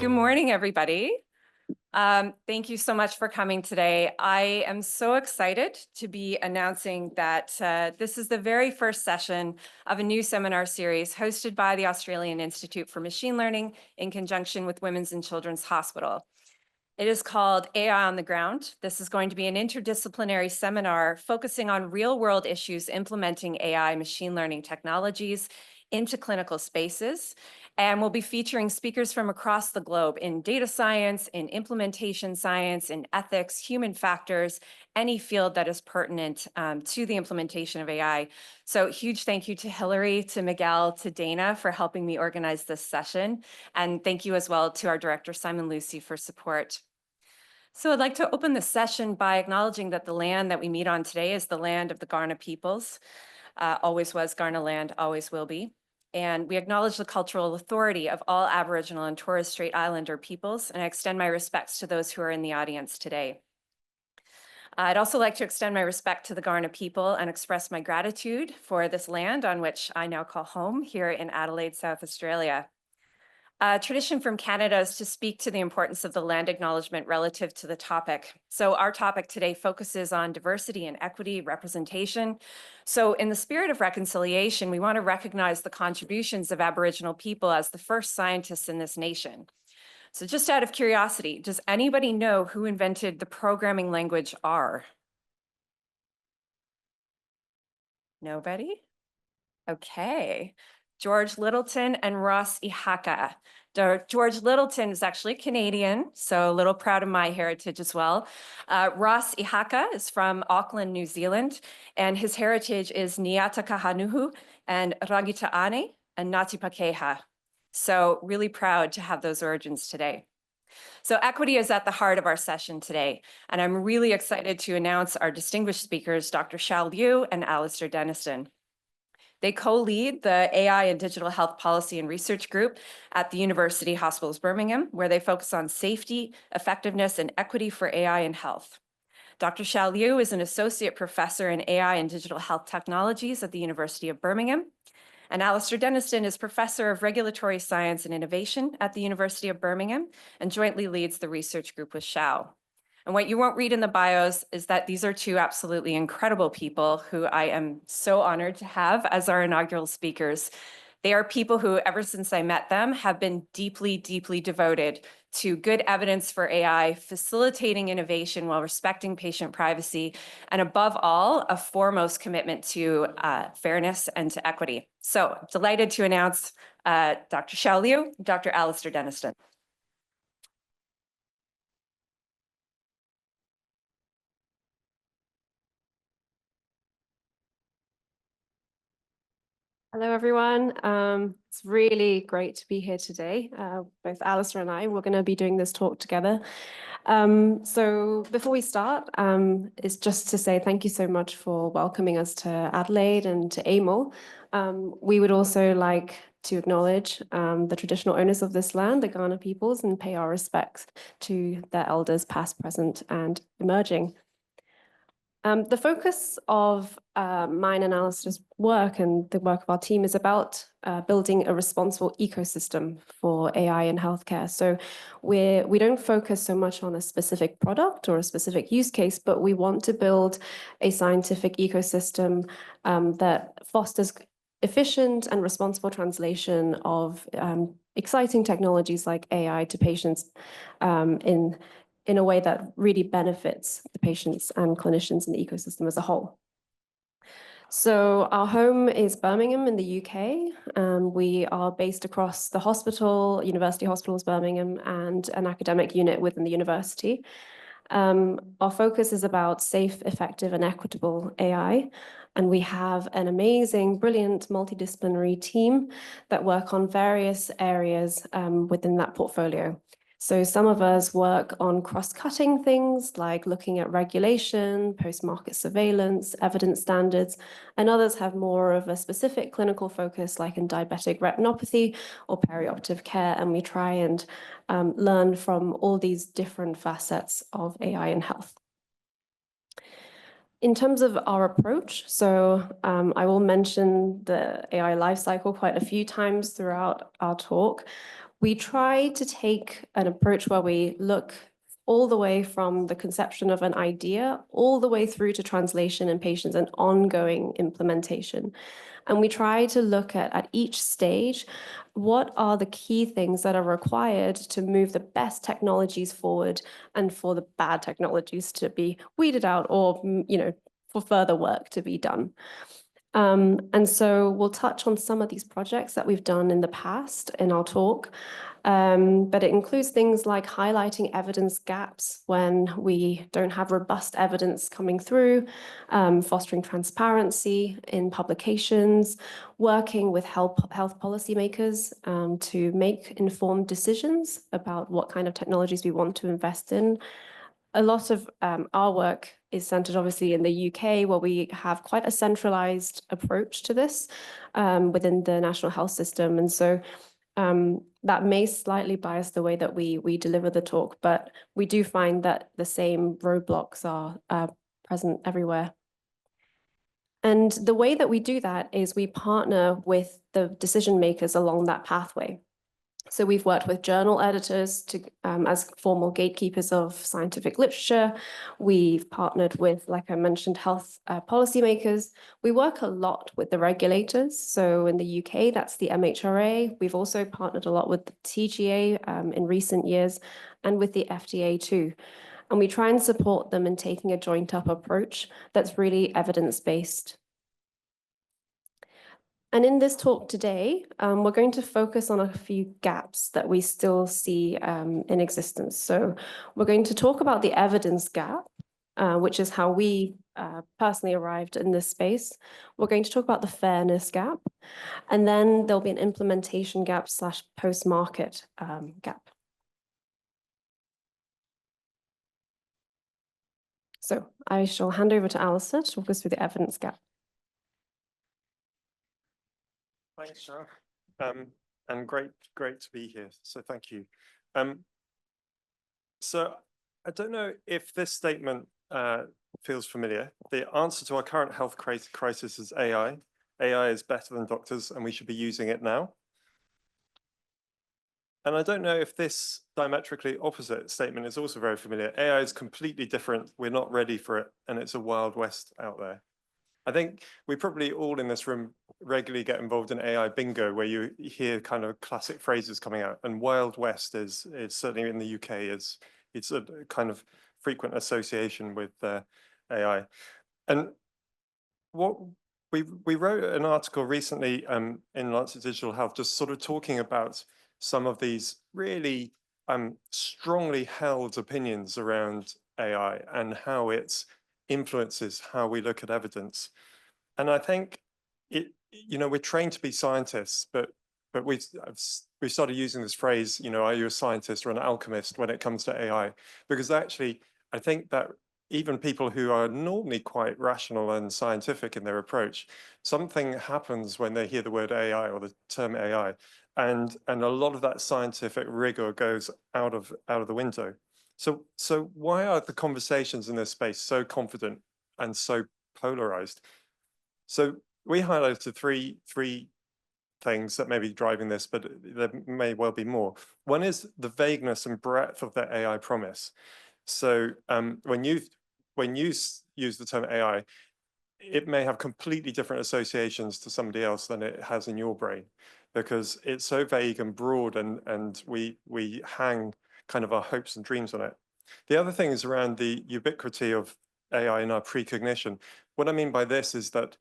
Good morning, everybody. Thank you so much for coming today. I am so excited to be announcing that this is the very first session of a new seminar series hosted by the Australian Institute for Machine Learning in conjunction with Women's and Children's Hospital. It is called AI on the Ground. This is going to be an interdisciplinary seminar focusing on real-world issues implementing AI machine learning technologies into clinical spaces. And we'll be featuring speakers from across the globe in data science, in implementation science, in ethics, human factors, any field that is pertinent to the implementation of AI. So huge thank you to Hillary, to Miguel, to Dana for helping me organize this session. And thank you as well to our director, Simon Lucy, for support. So I'd like to open the session by acknowledging that the land that we meet on today is the land of the Kaurna peoples. Always was Kaurna land, always will be. And we acknowledge the cultural authority of all Aboriginal and Torres Strait Islander peoples, and I extend my respects to those who are in the audience today. I'd also like to extend my respect to the Kaurna people and express my gratitude for this land on which I now call home here in Adelaide, South Australia. Tradition from Canada is to speak to the importance of the land acknowledgement relative to the topic. So our topic today focuses on diversity and equity representation. So in the spirit of reconciliation, we want to recognize the contributions of Aboriginal people as the first scientists in this nation. So just out of curiosity, does anybody know who invented the programming language R? Nobody? Okay. George Littleton and Ross Ihaka. George Littleton is actually Canadian, so a little proud of my heritage as well. Ross Ihaka is from Auckland, New Zealand, and his heritage is Niatakahanuhu and Rangitaane and Ngāti Pakeha. So really proud to have those origins today. So equity is at the heart of our session today, and I'm really excited to announce our distinguished speakers, Dr. Xiao Liu and Alastair Denniston. They co-lead the AI and Digital Health Policy and Research Group at the University Hospitals Birmingham, where they focus on safety, effectiveness, and equity for AI and health. Dr. Xiao Liu is an associate professor in AI and digital health technologies at the University of Birmingham. And Alastair Denniston is professor of regulatory science and innovation at the University of Birmingham and jointly leads the research group with Xiao. And what you won't read in the bios is that these are two absolutely incredible people who I am so honored to have as our inaugural speakers. They are people who, ever since I met them, have been deeply, deeply devoted to good evidence for AI, facilitating innovation while respecting patient privacy, and above all, a foremost commitment to fairness and to equity. So delighted to announce Dr. Xiao Liu, Dr. Alastair Denniston. Hello, everyone. It's really great to be here today. Both Alastair and I, we're going to be doing this talk together. So before we start, it's just to say thank you so much for welcoming us to Adelaide and to AIML. We would also like to acknowledge the traditional owners of this land, the Kaurna peoples, and pay our respects to their elders past, present, and emerging. The focus of mine and Alastair's work and the work of our team is about building a responsible ecosystem for AI in healthcare. So we don't focus so much on a specific product or a specific use case, but we want to build a scientific ecosystem that fosters efficient and responsible translation of exciting technologies like AI to patients in a way that really benefits the patients and clinicians in the ecosystem as a whole. So our home is Birmingham in the UK. We are based across the hospital, University Hospitals Birmingham, and an academic unit within the university. Our focus is about safe, effective, and equitable AI. And we have an amazing, brilliant, multidisciplinary team that work on various areas within that portfolio. So some of us work on cross-cutting things like looking at regulation, post-market surveillance, evidence standards, and others have more of a specific clinical focus like in diabetic retinopathy or perioperative care, and we try and learn from all these different facets of AI in health. In terms of our approach, so I will mention the AI lifecycle quite a few times throughout our talk. we try to take an approach where we look all the way from the conception of an idea, all the way through to translation in patients and ongoing implementation. And we try to look at each stage, what are the key things that are required to move the best technologies forward and for the bad technologies to be weeded out or, for further work to be done. And so we'll touch on some of these projects that we've done in the past in our talk. But it includes things like highlighting evidence gaps when we don't have robust evidence coming through, fostering transparency in publications, working with health policymakers to make informed decisions about what kind of technologies we want to invest in. A lot of our work is centered obviously in the UK, where we have quite a centralized approach to this within the national health system. And so that may slightly bias the way that we deliver the talk, but we do find that the same roadblocks are present everywhere. And the way that we do that is we partner with the decision makers along that pathway. So we've worked with journal editors to as formal gatekeepers of scientific literature. We've partnered with, like I mentioned, health policymakers. We work a lot with the regulators. So in the UK, that's the MHRA. We've also partnered a lot with the TGA in recent years and with the FDA too. And we try and support them in taking a joint up approach that's really evidence-based. And in this talk today, we're going to focus on a few gaps that we still see in existence. So we're going to talk about the evidence gap, which is how we personally arrived in this space. We're going to talk about the fairness gap, and then there'll be an implementation gap / post-market gap. So I shall hand over to Alastair to walk us through the evidence gap. Thanks, Xiao. And great to be here. So thank you. So I don't know if this statement feels familiar. The answer to our current health crisis is AI. AI is better than doctors, and we should be using it now. And I don't know if this diametrically opposite statement is also very familiar. AI is completely different. We're not ready for it, and it's a wild west out there. I think we probably all in this room regularly get involved in AI bingo, where you hear kind of classic phrases coming out. And Wild West is certainly in the UK, it's a kind of frequent association with AI. And what we wrote an article recently in Lancet Digital Health, just sort of talking about some of these really strongly held opinions around AI and how it influences how we look at evidence. And I think we're trained to be scientists, but we started using this phrase, are you a scientist or an alchemist when it comes to AI? Because actually, I think that even people who are normally quite rational and scientific in their approach, something happens when they hear the word AI or the term AI, and a lot of that scientific rigor goes out of the window. So why are the conversations in this space so confident and so polarized? So we highlighted three things that may be driving this, but there may well be more. One is the vagueness and breadth of the AI promise. So when you use the term AI, it may have completely different associations to somebody else than it has in your brain, because it's so vague and broad, and we hang kind of our hopes and dreams on it. The other thing is around the ubiquity of AI in our precognition. What I mean by this is that,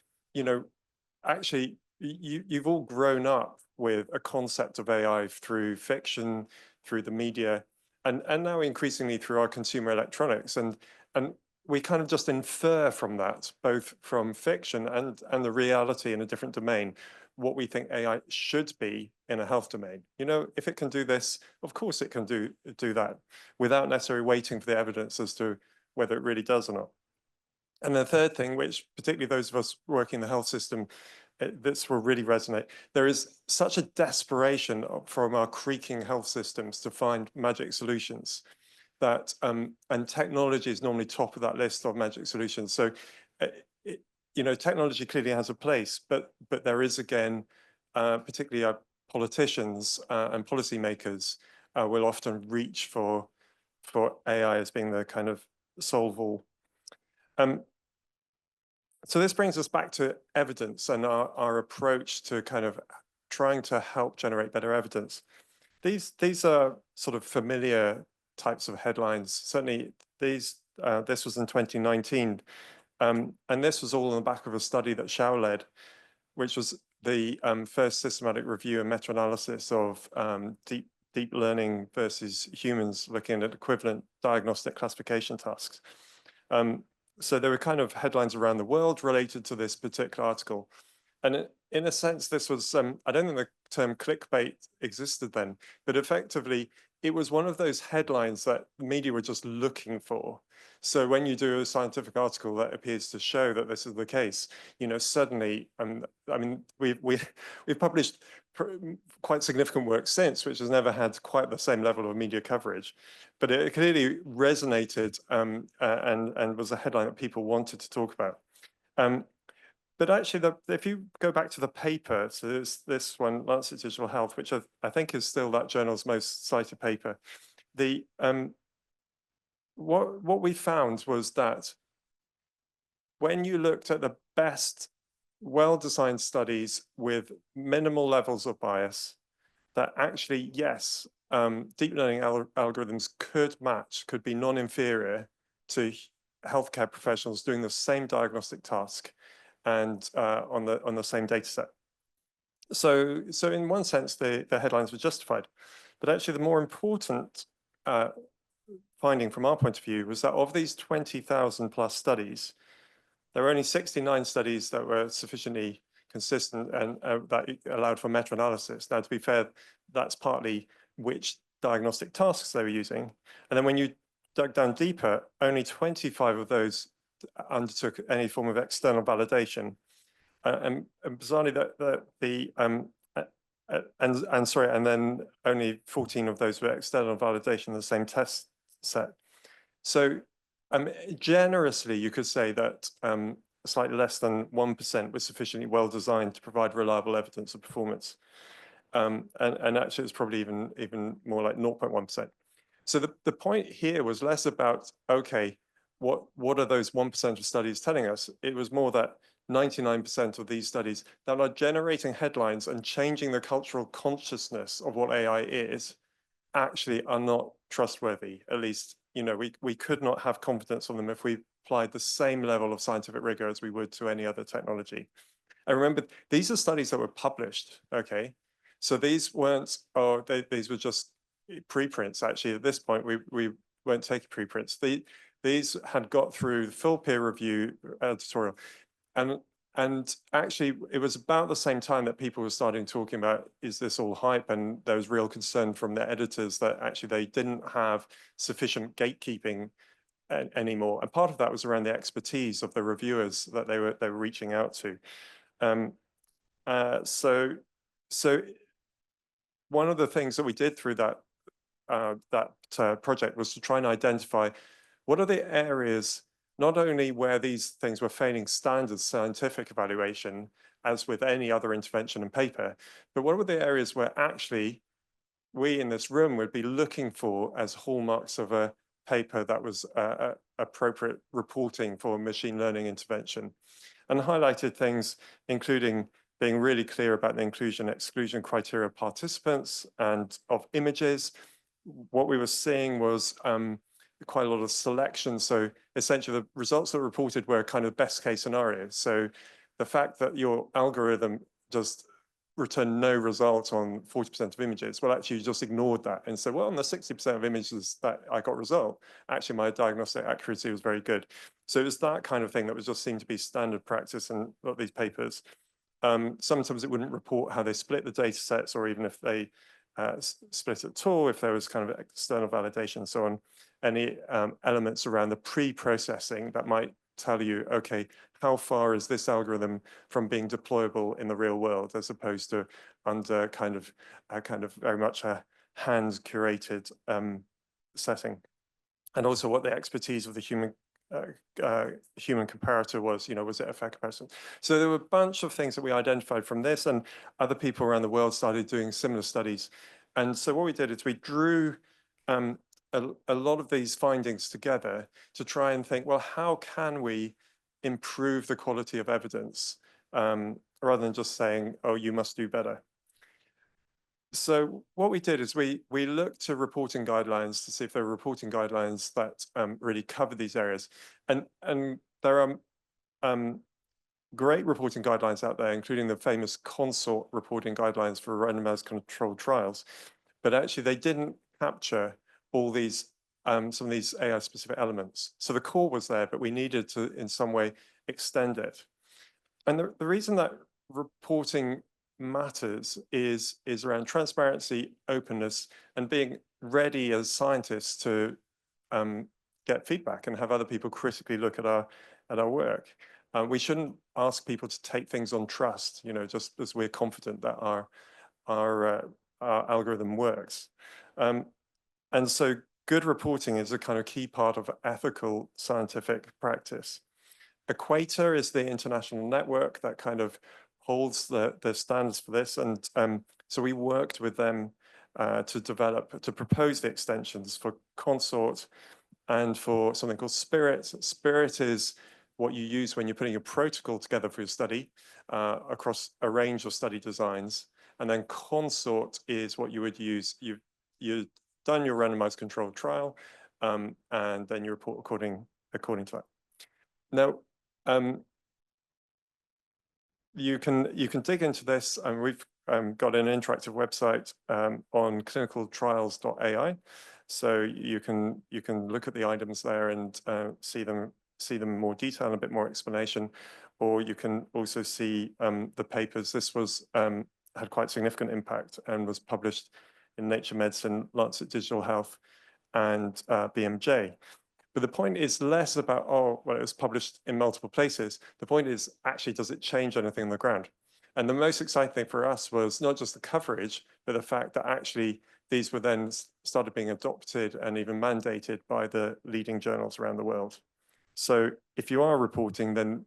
actually you've all grown up with a concept of AI through fiction, through the media, and now increasingly through our consumer electronics. And we kind of just infer from that, both from fiction and the reality in a different domain, what we think AI should be in a health domain. If it can do this, of course it can do that, without necessarily waiting for the evidence as to whether it really does or not. And the third thing, which particularly those of us working in the health system, this will really resonate. There is such a desperation from our creaking health systems to find magic solutions that, and technology is normally top of that list of magic solutions. So, technology clearly has a place, but there is, again, particularly politicians and policymakers will often reach for AI as being the kind of solve-all. So this brings us back to evidence and our approach to kind of trying to help generate better evidence. These are sort of familiar types of headlines. Certainly this was in 2019. And this was all on the back of a study that Xiao led, which was the first systematic review and meta-analysis of deep learning versus humans looking at equivalent diagnostic classification tasks. So there were kind of headlines around the world related to this particular article. And in a sense, this was, I don't think the term clickbait existed then, but effectively, it was one of those headlines that media were just looking for. So when you do a scientific article that appears to show that this is the case, you know, suddenly, I mean, we've published quite significant work since, which has never had quite the same level of media coverage, but it clearly resonated and was a headline that people wanted to talk about. But actually, if you go back to the paper, so there's this one, Lancet Digital Health, which I think is still that journal's most cited paper. What we found was that when you looked at the best well-designed studies with minimal levels of bias, that actually, yes, deep learning algorithms could be non-inferior to healthcare professionals doing the same diagnostic task and on the same data set. So in one sense, the headlines were justified. But actually, the more important finding from our point of view was that of these 20,000 plus studies, there were only 69 studies that were sufficiently consistent and that allowed for meta-analysis. Now, to be fair, that's partly which diagnostic tasks they were using. And then when you dug down deeper, only 25 of those undertook any form of external validation. And bizarrely, and then only 14 of those were external validation of the same test set. So generously, you could say that slightly less than 1% was sufficiently well designed to provide reliable evidence of performance. And actually, it's probably even more like 0.1%. So the point here was less about, okay, what are those 1% of studies telling us? It was more that 99% of these studies that are generating headlines and changing the cultural consciousness of what AI is actually are not trustworthy. At least, you know, we could not have confidence on them if we applied the same level of scientific rigor as we would to any other technology. And remember, these are studies that were published, okay? So these weren't, these were just preprints. Actually, at this point, we weren't taking preprints. These had got through the full peer review editorial. And actually, it was about the same time that people were starting talking about, is this all hype? And there was real concern from the editors that actually they didn't have sufficient gatekeeping anymore. And part of that was around the expertise of the reviewers that they were reaching out to. So one of the things that we did through that project was to try and identify what are the areas, not only where these things were failing standard scientific evaluation, as with any other intervention and paper, but what were the areas where actually we in this room would be looking for as hallmarks of a paper that was appropriate reporting for machine learning intervention, and highlighted things including being really clear about the inclusion exclusion criteria of participants and of images. What we were seeing was quite a lot of selection. So essentially the results that were reported were kind of best case scenarios. So the fact that your algorithm just returned no result on 40% of images, well, actually you just ignored that and said, well, on the 60% of images that I got result, actually my diagnostic accuracy was very good. So it was that kind of thing that was just seemed to be standard practice in a lot of these papers. Sometimes it wouldn't report how they split the data sets, or even if they split at all, if there was kind of external validation and so on. Any elements around the pre-processing that might tell you, okay, how far is this algorithm from being deployable in the real world, as opposed to under kind of very much a hand-curated setting. And also what the expertise of the human human comparator was, was it a fair comparison? So there were a bunch of things that we identified from this, and other people around the world started doing similar studies. And so what we did is we drew a lot of these findings together to try and think, well, how can we improve the quality of evidence rather than just saying, oh, you must do better. So what we did is we looked to reporting guidelines to see if there were reporting guidelines that really cover these areas. And there are great reporting guidelines out there, including the famous consort reporting guidelines for randomized controlled trials. But actually, they didn't capture all these, some of these AI-specific elements. So the core was there, but we needed to, in some way, extend it. And the reason that reporting matters is around transparency, openness, and being ready as scientists to get feedback and have other people critically look at our work. We shouldn't ask people to take things on trust, just as we're confident that our algorithm works. And so good reporting is a kind of key part of ethical scientific practice. Equator is the international network that kind of holds the standards for this. And so we worked with them to propose the extensions for consort and for something called Spirit. Spirit is what you use when you're putting a protocol together for your study across a range of study designs. And then consort is what you would use. You've done your randomized controlled trial, and then you report according to that. Now, you can dig into this, and we've got an interactive website on clinicaltrials.ai, so you can look at the items there and see them in more detail and a bit more explanation, or you can also see the papers. This was had quite significant impact and was published in Nature Medicine, Lancet Digital Health, and BMJ. But the point is less about, oh, well, it was published in multiple places. The point is, actually, does it change anything on the ground? And the most exciting thing for us was not just the coverage, but the fact that actually these were then started being adopted and even mandated by the leading journals around the world. So if you are reporting, then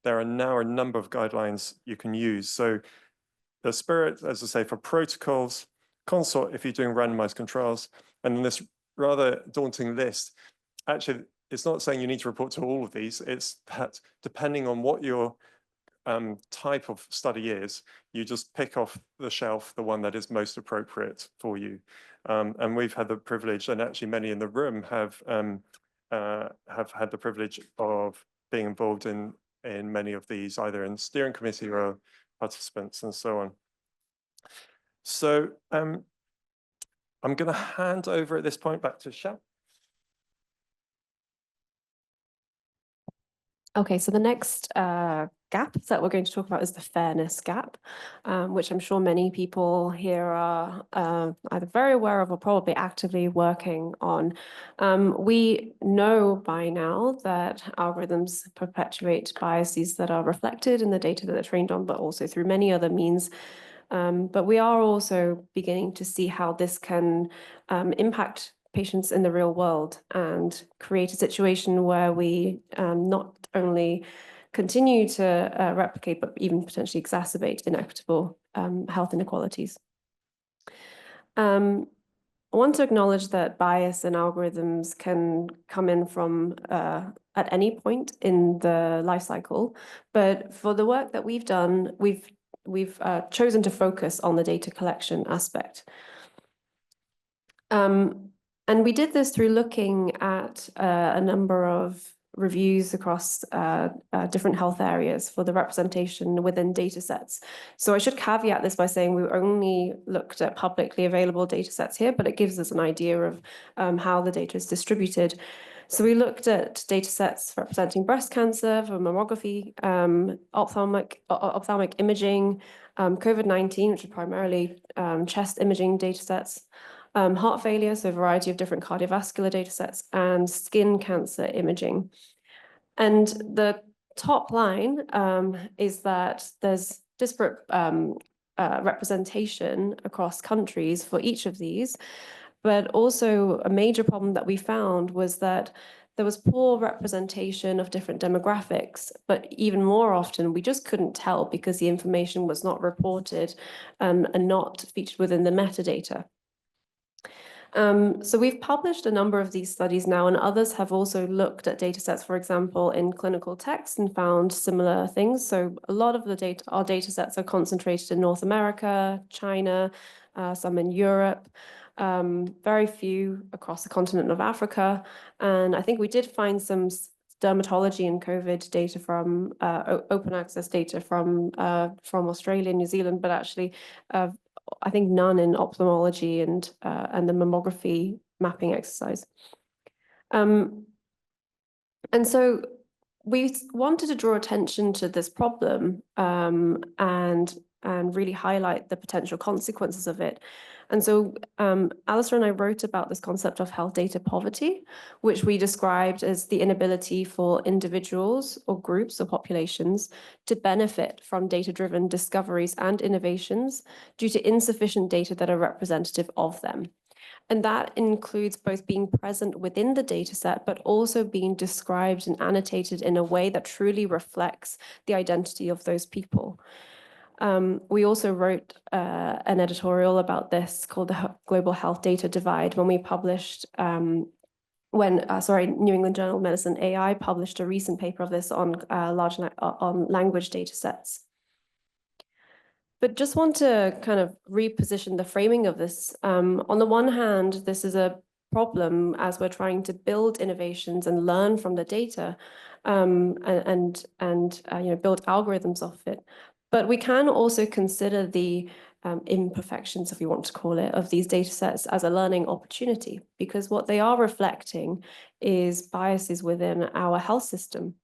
there are now a number of guidelines you can use. So the Spirit, as I say, for protocols, consort if you're doing randomized controls, and then this rather daunting list. Actually, it's not saying you need to report to all of these. It's that depending on what your type of study is, you just pick off the shelf the one that is most appropriate for you. And we've had the privilege, and actually many in the room have had the privilege of being involved in many of these, either in steering committee or participants and so on. So I'm going to hand over at this point back to Xiao. Okay, so the next gap that we're going to talk about is the fairness gap, which I'm sure many people here are either very aware of or probably actively working on. We know by now that algorithms perpetuate biases that are reflected in the data that they're trained on, but also through many other means. But we are also beginning to see how this can impact patients in the real world and create a situation where we not only continue to replicate, but even potentially exacerbate inequitable health inequalities. I want to acknowledge that bias in algorithms can come in from at any point in the life cycle, but for the work that we've done, we've chosen to focus on the data collection aspect. And we did this through looking at a number of reviews across different health areas for the representation within data sets. So I should caveat this by saying we only looked at publicly available data sets here, but it gives us an idea of how the data is distributed. So we looked at data sets representing breast cancer for mammography, ophthalmic imaging, COVID-19, which are primarily chest imaging data sets, heart failure, so a variety of different cardiovascular data sets, and skin cancer imaging. And the top line is that there's disparate representation across countries for each of these, but also a major problem that we found was that there was poor representation of different demographics, but even more often, we just couldn't tell because the information was not reported and not featured within the metadata. So we've published a number of these studies now, and others have also looked at data sets, for example, in clinical text and found similar things. So a lot of our data sets are concentrated in North America, China, some in Europe, very few across the continent of Africa. And I think we did find some dermatology and COVID data from open access data from Australia and New Zealand, but actually I think none in ophthalmology and the mammography mapping exercise. And so we wanted to draw attention to this problem and really highlight the potential consequences of it. And so Alastair and I wrote about this concept of health data poverty, which we described as the inability for individuals or groups or populations to benefit from data-driven discoveries and innovations due to insufficient data that are representative of them. And that includes both being present within the data set, but also being described and annotated in a way that truly reflects the identity of those people. We also wrote an editorial about this called the Global Health Data Divide when we published, New England Journal of Medicine AI published a recent paper of this on language data sets. But just want to kind of reposition the framing of this. On the one hand, this is a problem as we're trying to build innovations and learn from the data and build algorithms off it. But we can also consider the imperfections, if you want to call it, of these data sets as a learning opportunity, because what they are reflecting is biases within our health system.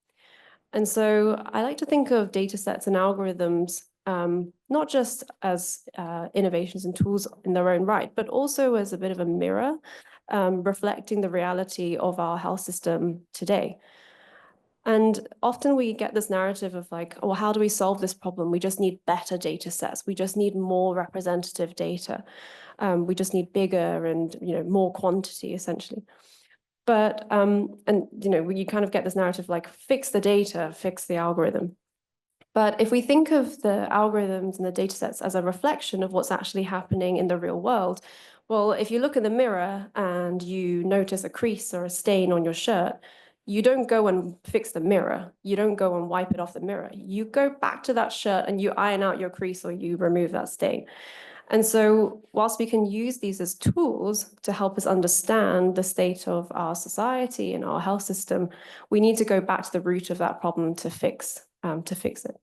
And so I like to think of data sets and algorithms not just as innovations and tools in their own right, but also as a bit of a mirror reflecting the reality of our health system today. And often we get this narrative of like, oh, how do we solve this problem? We just need better data sets. We just need more representative data. We just need bigger and more quantity, essentially. But you kind of get this narrative like, fix the data, fix the algorithm. But if we think of the algorithms and the data sets as a reflection of what's actually happening in the real world, well, if you look in the mirror and you notice a crease or a stain on your shirt, you don't go and fix the mirror. You don't go and wipe it off the mirror. You go back to that shirt and you iron out your crease or you remove that stain. And so whilst we can use these as tools to help us understand the state of our society and our health system, we need to go back to the root of that problem to fix it.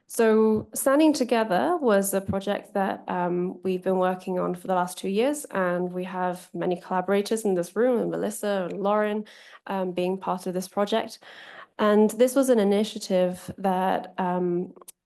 So Standing Together was a project that we've been working on for the last 2 years, and we have many collaborators in this room, and Melissa and Lauren being part of this project. And this was an initiative that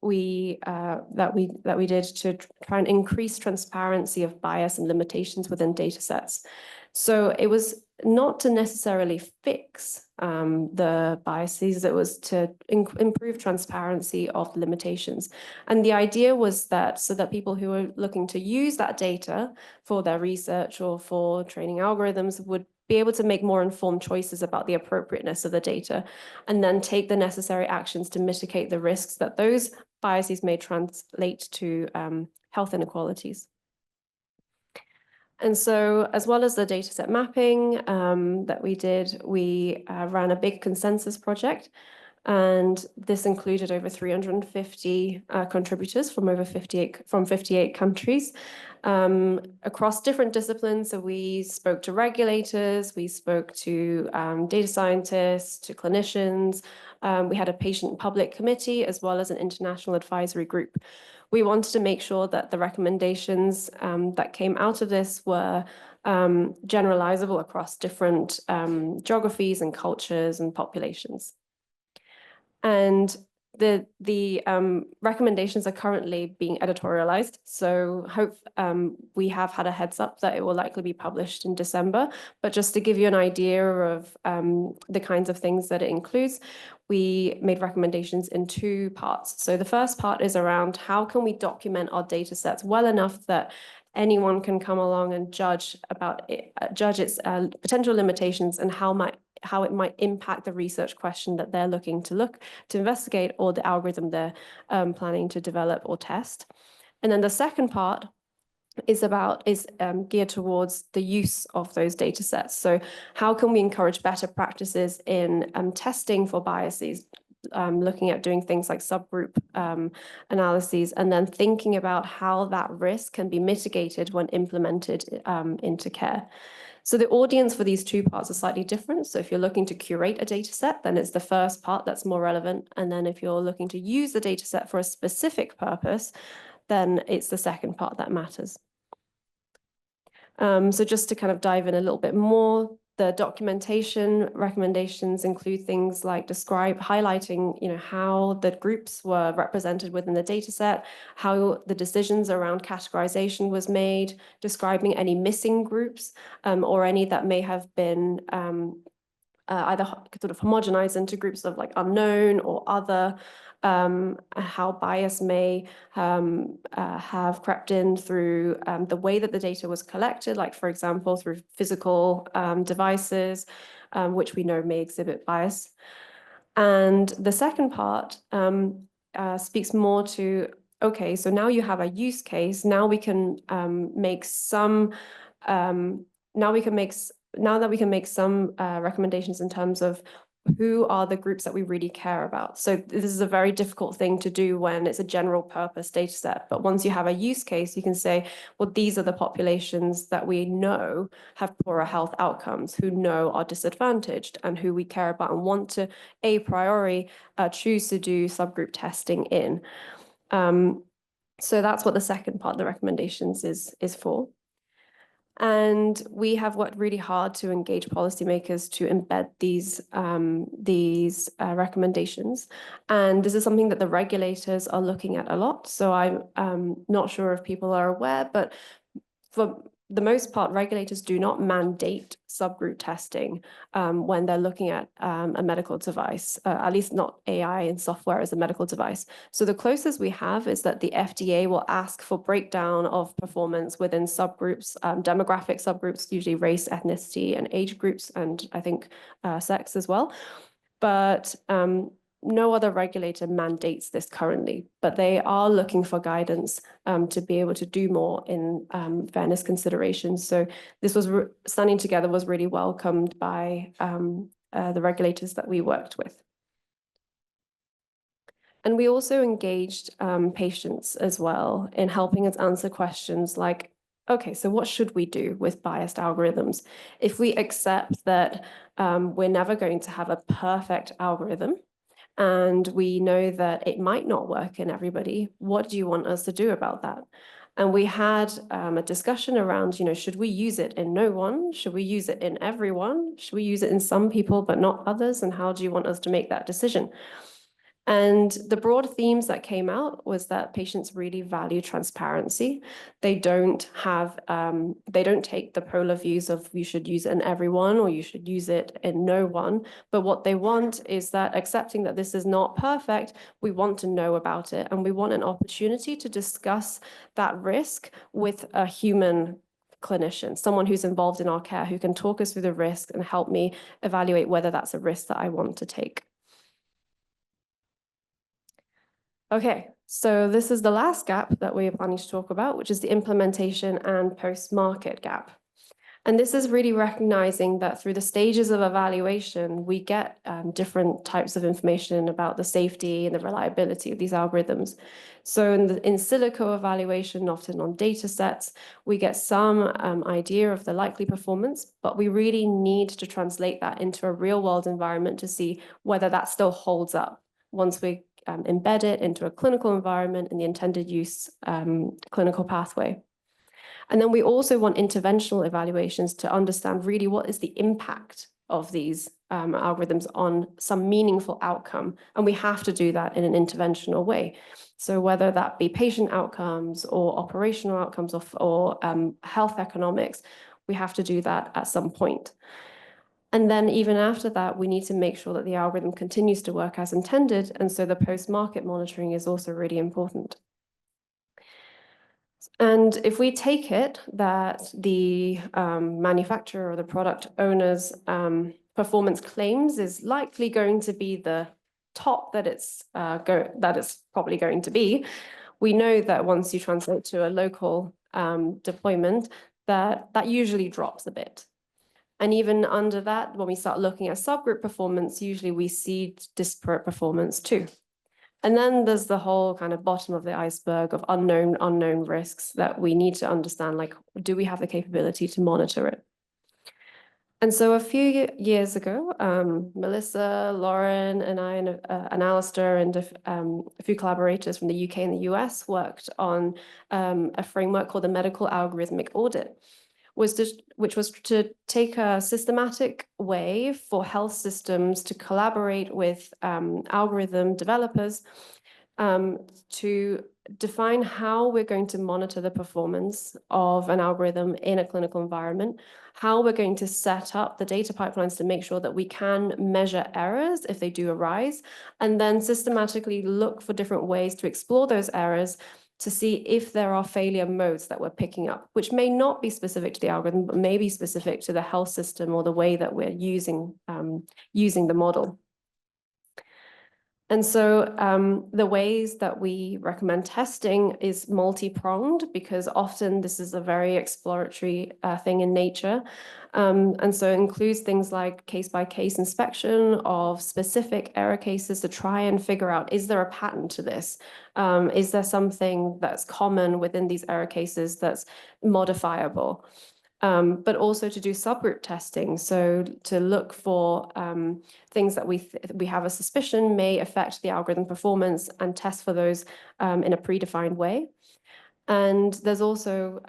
we did to try and increase transparency of bias and limitations within data sets. So it was not to necessarily fix the biases, it was to improve transparency of limitations. And the idea was that so that people who are looking to use that data for their research or for training algorithms would be able to make more informed choices about the appropriateness of the data, and then take the necessary actions to mitigate the risks that those biases may translate to health inequalities. And so, as well as the dataset mapping that we did, we ran a big consensus project, and this included over 350 contributors from 58 countries across different disciplines. So we spoke to regulators, we spoke to data scientists, to clinicians. We had a patient public committee as well as an international advisory group. We wanted to make sure that the recommendations that came out of this were generalizable across different geographies and cultures and populations. And the recommendations are currently being editorialized. So we have had a heads up that it will likely be published in December. But just to give you an idea of the kinds of things that it includes, we made recommendations in 2 parts. So the first part is around how can we document our data sets well enough that anyone can come along and judge its potential limitations and how it might impact the research question that they're looking to investigate, or the algorithm they're planning to develop or test. And then the second part is geared towards the use of those data sets. So how can we encourage better practices in testing for biases, looking at doing things like subgroup analyses, and then thinking about how that risk can be mitigated when implemented into care. So the audience for these two parts are slightly different. So if you're looking to curate a data set, then it's the first part that's more relevant. And then if you're looking to use the data set for a specific purpose, then it's the second part that matters. So just to kind of dive in a little bit more, the documentation recommendations include things like highlighting, how the groups were represented within the data set, how the decisions around categorization was made, describing any missing groups, or any that may have been either sort of homogenized into groups of like unknown or other, how bias may have crept in through the way that the data was collected, like, for example, through physical devices, which we know may exhibit bias. And the second part speaks more to, okay, so now you have a use case, now we can make some, now that we can make some recommendations in terms of who are the groups that we really care about. So this is a very difficult thing to do when it's a general purpose data set. But once you have a use case, you can say, well, these are the populations that we know have poorer health outcomes, who know are disadvantaged, and who we care about and want to a priori choose to do subgroup testing in. So that's what the second part of the recommendations is for. And we have worked really hard to engage policymakers to embed these recommendations. And this is something that the regulators are looking at a lot. So I'm not sure if people are aware, but for the most part, regulators do not mandate subgroup testing when they're looking at a medical device, at least not AI and software as a medical device. So the closest we have is that the FDA will ask for breakdown of performance within subgroups, demographic subgroups, usually race, ethnicity, and age groups, and I think sex as well. But no other regulator mandates this currently, but they are looking for guidance to be able to do more in fairness considerations. So this was standing together was really welcomed by the regulators that we worked with. And we also engaged patients as well in helping us answer questions like, okay, so what should we do with biased algorithms? If we accept that we're never going to have a perfect algorithm, and we know that it might not work in everybody, what do you want us to do about that? And we had a discussion around, should we use it in no one? Should we use it in everyone? Should we use it in some people but not others? And how do you want us to make that decision? And the broad themes that came out was that patients really value transparency. They don't take the polar views of you should use it in everyone or you should use it in no one. But what they want is that accepting that this is not perfect, we want to know about it. And we want an opportunity to discuss that risk with a human clinician, someone who's involved in our care, who can talk us through the risk and help me evaluate whether that's a risk that I want to take. Okay, so this is the last gap that we are planning to talk about, which is the implementation and post-market gap. And this is really recognizing that through the stages of evaluation, we get different types of information about the safety and the reliability of these algorithms. So in the in silico evaluation, often on data sets, we get some idea of the likely performance, but we really need to translate that into a real world environment to see whether that still holds up once we embed it into a clinical environment in the intended use clinical pathway. And then we also want interventional evaluations to understand really what is the impact of these algorithms on some meaningful outcome. And we have to do that in an interventional way. So whether that be patient outcomes or operational outcomes or health economics, we have to do that at some point. And then even after that, we need to make sure that the algorithm continues to work as intended. And so the post-market monitoring is also really important. And if we take it that the manufacturer or the product owner's performance claims is likely going to be the top that it's probably going to be, we know that once you translate to a local deployment, that usually drops a bit. And even under that, when we start looking at subgroup performance, usually we see disparate performance too. And then there's the whole kind of bottom of the iceberg of unknown risks that we need to understand, like, do we have the capability to monitor it? And so a few years ago, Melissa, Lauren, and I, and Alastair, and a few collaborators from the UK and the US worked on a framework called the Medical Algorithmic Audit, which was to take a systematic way for health systems to collaborate with algorithm developers to define how we're going to monitor the performance of an algorithm in a clinical environment, how we're going to set up the data pipelines to make sure that we can measure errors if they do arise, and then systematically look for different ways to explore those errors to see if there are failure modes that we're picking up, which may not be specific to the algorithm, but may be specific to the health system or the way that we're using the model. And so the ways that we recommend testing is multi-pronged, because often this is a very exploratory thing in nature. And so it includes things like case-by-case inspection of specific error cases to try and figure out, is there a pattern to this? Is there something that's common within these error cases that's modifiable? But also to do subgroup testing, so to look for things that we have a suspicion may affect the algorithm performance and test for those in a predefined way. And there's also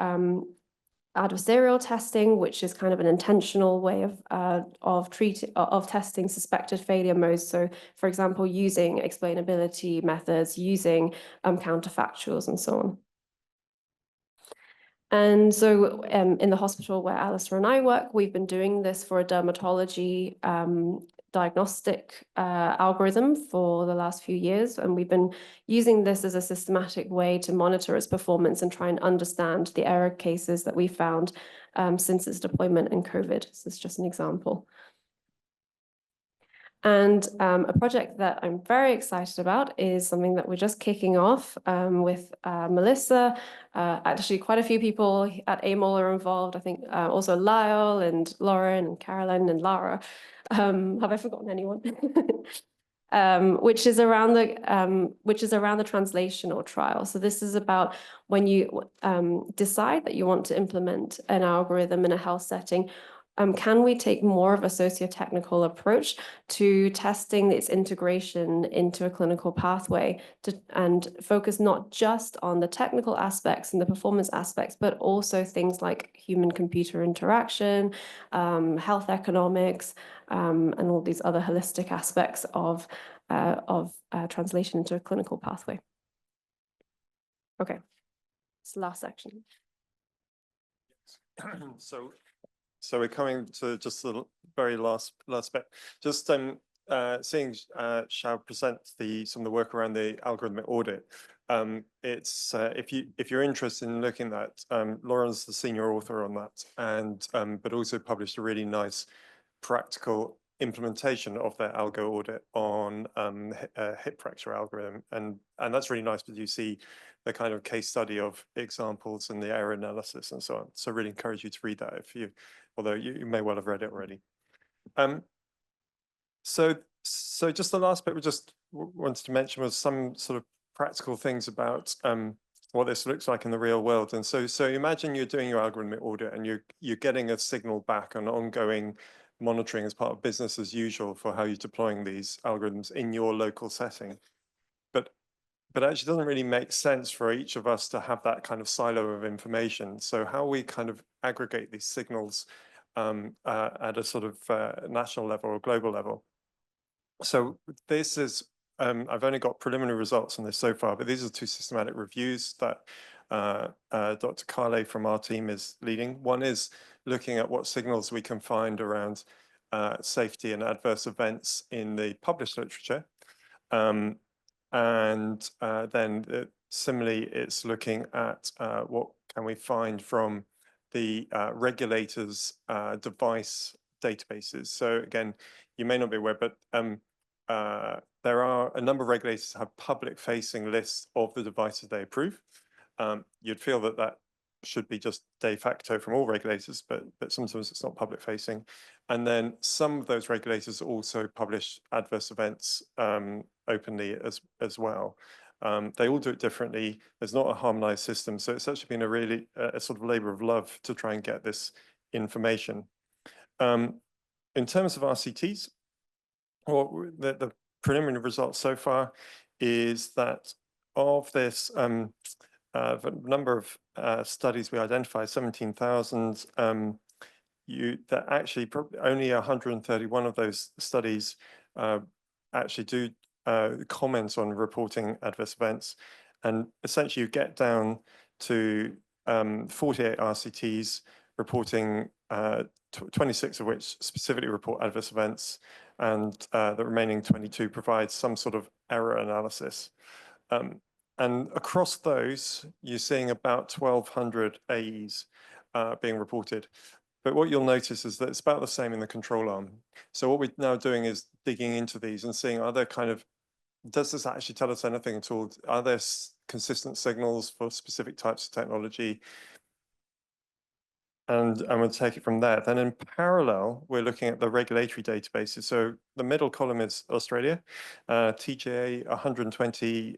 adversarial testing, which is kind of an intentional way of testing suspected failure modes. So, for example, using explainability methods, using counterfactuals, and so on. And so in the hospital where Alastair and I work, we've been doing this for a dermatology diagnostic algorithm for the last few years. And we've been using this as a systematic way to monitor its performance and try and understand the error cases that we found since its deployment in COVID. This is just an example. And a project that I'm very excited about is something that we're just kicking off with Melissa. Actually, quite a few people at AIML are involved. I think also Lyle and Lauren and Caroline and Lara. Have I forgotten anyone? Which is around the translational trial. So this is about when you decide that you want to implement an algorithm in a health setting. Can we take more of a socio-technical approach to testing its integration into a clinical pathway and focus not just on the technical aspects and the performance aspects, but also things like human-computer interaction, health economics, and all these other holistic aspects of translation into a clinical pathway. Okay, it's the last section. So we're coming to just the very last bit. Just seeing Xiao present some of the work around the algorithmic audit. It's if you're interested in looking at that, Lauren's the senior author on that, and but also published a really nice practical implementation of their algo audit on hip fracture algorithm, and that's really nice because you see the kind of case study of examples and the error analysis and so on. So really encourage you to read that although you may well have read it already. So just the last bit we just wanted to mention was some sort of practical things about what this looks like in the real world. And so imagine you're doing your algorithmic audit and you're getting a signal back on ongoing monitoring as part of business as usual for how you're deploying these algorithms in your local setting. But actually doesn't really make sense for each of us to have that kind of silo of information. So how we kind of aggregate these signals at a sort of national level or global level. So this is, I've only got preliminary results on this so far, but these are two systematic reviews that Dr. Kale from our team is leading. One is looking at what signals we can find around safety and adverse events in the published literature. And then Similarly, it's looking at what can we find from the regulators' device databases. So again, you may not be aware, but there are a number of regulators that have public-facing lists of the devices they approve. You'd feel that that should be just de facto from all regulators, but sometimes it's not public-facing. And then some of those regulators also publish adverse events openly as well. They all do it differently. There's not a harmonized system. So it's actually been a really a sort of labor of love to try and get this information. In terms of RCTs, the preliminary results so far is that of this the number of studies we identified, 17,000, that actually only 131 of those studies actually do comment on reporting adverse events. And essentially you get down to 48 RCTs reporting 26 of which specifically report adverse events, and the remaining 22 provide some sort of error analysis. And across those, you're seeing about 1,200 AEs being reported. But what you'll notice is that it's about the same in the control arm. So what we're now doing is digging into these and seeing, are there kind of, does this actually tell us anything at all? Are there consistent signals for specific types of technology? And we'll take it from there. Then in parallel, we're looking at the regulatory databases. So the middle column is Australia, TGA, 120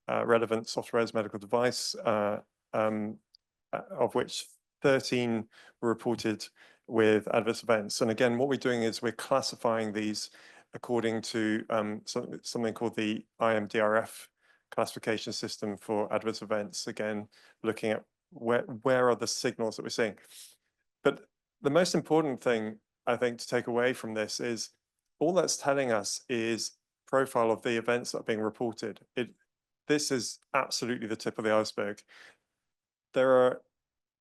relevant software as medical device, of which 13 were reported with adverse events. And again, what we're doing is we're classifying these according to something called the IMDRF classification system for adverse events. Again, looking at where are the signals that we're seeing. But the most important thing, I think, to take away from this is all that's telling us is profile of the events that are being reported. This is absolutely the tip of the iceberg.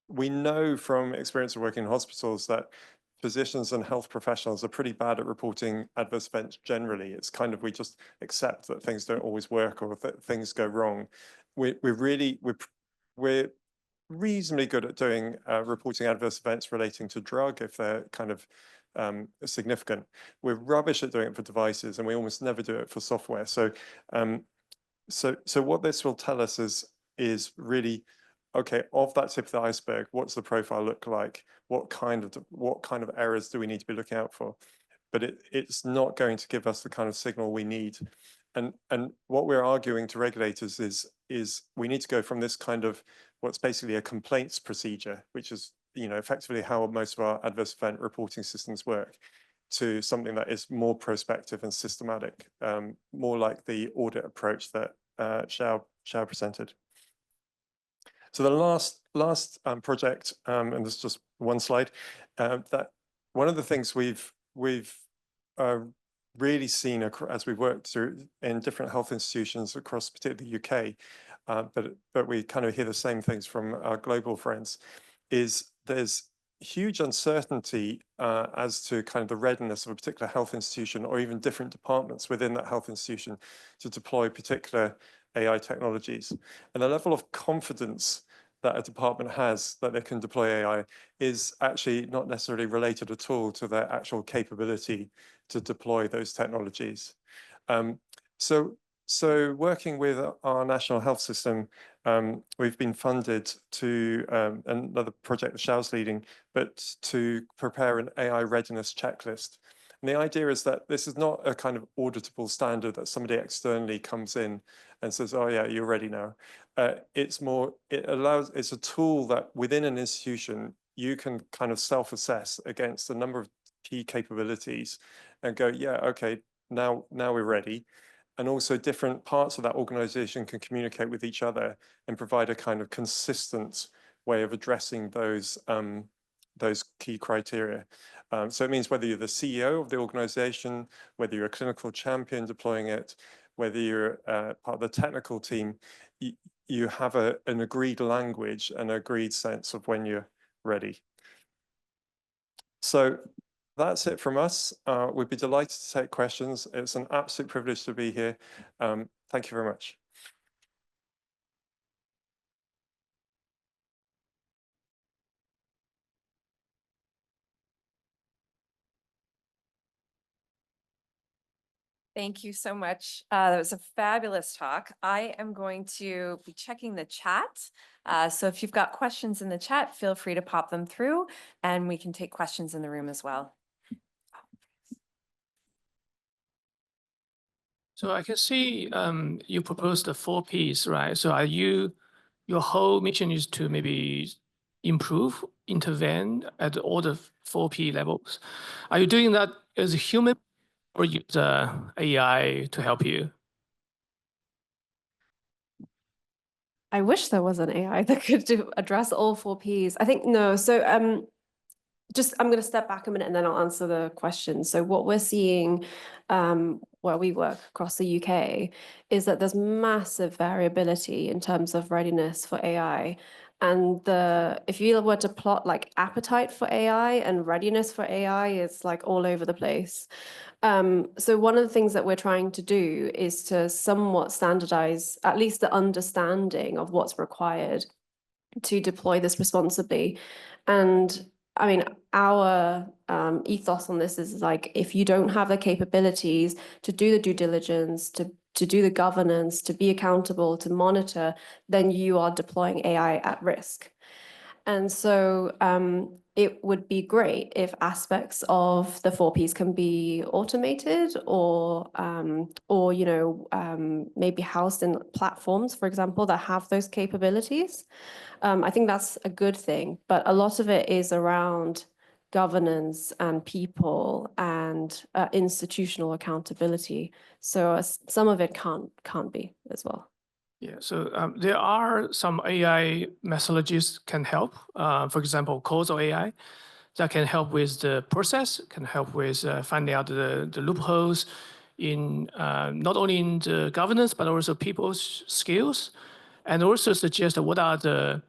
We know from experience of working in hospitals that physicians and health professionals are pretty bad at reporting adverse events generally. It's kind of, we just accept that things don't always work or that things go wrong. We're reasonably good at doing reporting adverse events relating to drug if they're kind of significant. We're rubbish at doing it for devices, and we almost never do it for software. So so what this will tell us is really, okay, of that tip of the iceberg, what's the profile look like? What kind of errors do we need to be looking out for? But it's not going to give us the kind of signal we need. And what we're arguing to regulators is we need to go from this kind of what's basically a complaints procedure, which is, you know, effectively how most of our adverse event reporting systems work, to something that is more prospective and systematic, more like the audit approach that Xiao presented. So the last project, and this is just one slide, that one of the things we've really seen as we've worked through in different health institutions across particularly the UK, but we kind of hear the same things from our global friends, is there's huge uncertainty as to kind of the readiness of a particular health institution or even different departments within that health institution to deploy particular AI technologies. And the level of confidence that a department has that they can deploy AI is actually not necessarily related at all to their actual capability to deploy those technologies. So working with our national health system, we've been funded to another project that Xiao's leading, but to prepare an AI readiness checklist. And the idea is that this is not a kind of auditable standard that somebody externally comes in and says, oh yeah, you're ready now. It's a tool that within an institution, you can kind of self-assess against a number of key capabilities and go, yeah, okay, now we're ready. And also different parts of that organization can communicate with each other and provide a kind of consistent way of addressing those key criteria. So it means whether you're the CEO of the organization, whether you're a clinical champion deploying it, whether you're part of the technical team, you have an agreed language and agreed sense of when you're ready. So that's it from us. We'd be delighted to take questions. It's an absolute privilege to be here. Thank you very much. Thank you so much. That was a fabulous talk. I am going to be checking the chat. So if you've got questions in the chat, feel free to pop them through and we can take questions in the room as well. So I can see you proposed the 4 Ps, right? So your whole mission is to maybe improve, intervene at all the 4 P levels. Are you doing that as a human or use AI to help you? I wish there was an AI that could address all 4 Ps. I think no. So I'm going to step back a minute and then I'll answer the question. So what we're seeing where we work across the UK is that there's massive variability in terms of readiness for AI. And if you were to plot like appetite for AI and readiness for AI, it's like all over the place. So one of the things that we're trying to do is to somewhat standardize at least the understanding of what's required to deploy this responsibly. And I mean, our ethos on this is like, if you don't have the capabilities to do the due diligence, to do the governance, to be accountable, to monitor, then you are deploying AI at risk. And so it would be great if aspects of the 4 Ps can be automated or maybe housed in platforms, for example, that have those capabilities. I think that's a good thing, but a lot of it is around governance and people and institutional accountability. So some of it can't be as well. Yeah, so there are some AI methodologies can help. For example, causal AI that can help with the process, can help with finding out the loopholes in not only in the governance, but also people's skills, and also suggest what are the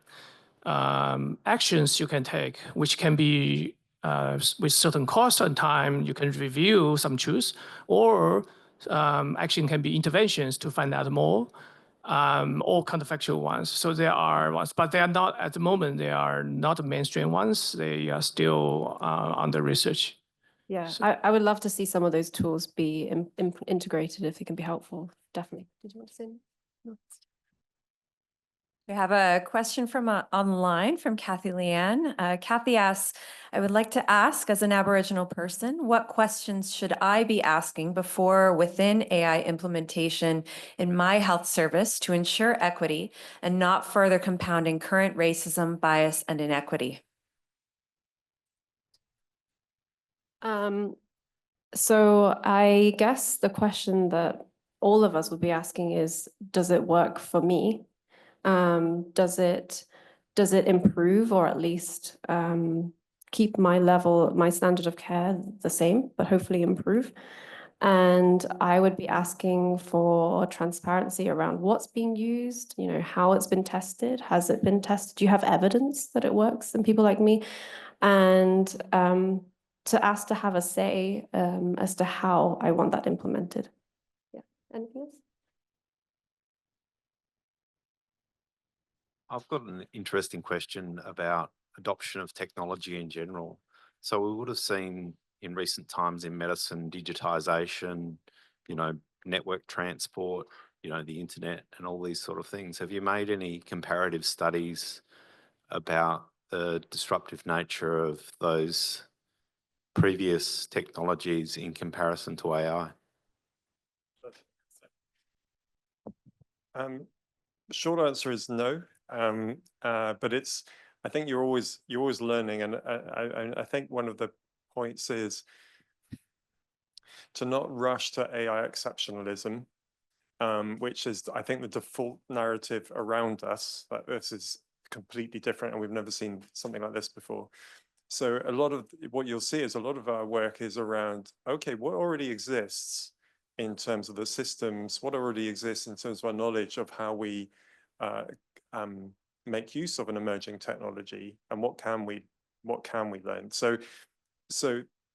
actions you can take, which can be with certain cost and time, you can review some truths, or action can be interventions to find out more. All counterfactual ones. So there are ones, but they are not at the moment. They are not mainstream ones. They are still under research. Yeah, So, I would love to see some of those tools be integrated if it can be helpful. Definitely. Did you want to say anything? No. We have a question from online from Kathy Leanne. Kathy asks, I would like to ask as an Aboriginal person, what questions should I be asking before or within AI implementation in my health service to ensure equity and not further compounding current racism, bias, and inequity? So I guess the question that all of us would be asking is, does it work for me? Does it improve or at least keep my standard of care the same, but hopefully improve? And I would be asking for transparency around what's being used, how it's been tested. Has it been tested? Do you have evidence that it works in people like me? And to ask to have a say as to how I want that implemented. Yeah. Anything else? I've got an interesting question about adoption of technology in general. So we would have seen in recent times in medicine, digitization, network transport, the internet and all these sort of things. Have you made any comparative studies about the disruptive nature of those previous technologies in comparison to AI? Short answer is no. But I think you're always learning, and I think one of the points is to not rush to AI exceptionalism, which is, I think, the default narrative around us, that this is completely different and we've never seen something like this before. So a lot of what you'll see is a lot of our work is around, okay, what already exists in terms of the systems, what already exists in terms of our knowledge of how we make use of an emerging technology, and what can we learn? So